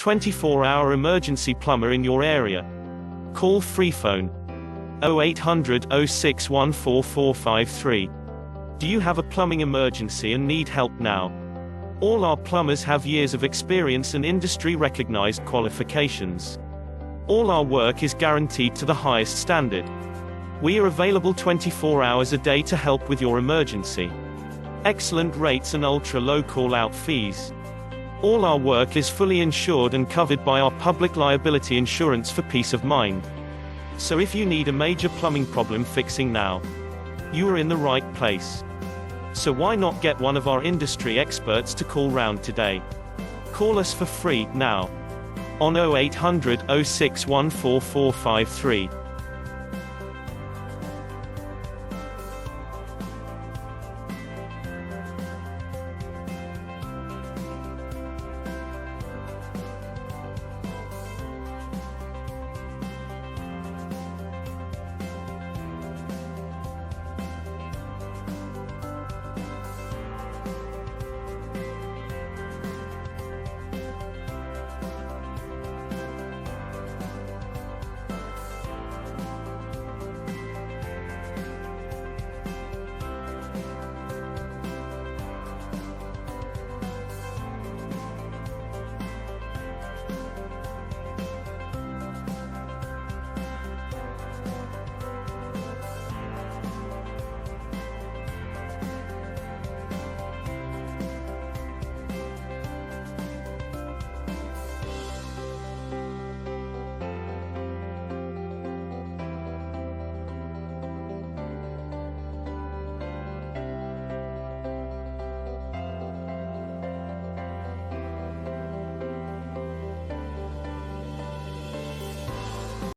24-hour emergency plumber in your area. Call Freephone 0800 06144453. Do you have a plumbing emergency and need help now? All our plumbers have years of experience and industry-recognized qualifications. All our work is guaranteed to the highest standard. We are available 24 hours a day to help with your emergency. Excellent rates and ultra-low call-out fees. All our work is fully insured and covered by our public liability insurance for peace of mind. So if you need a major plumbing problem fixing now, you are in the right place. So why not get one of our industry experts to call round today? Call us for free now on 0800 06144453.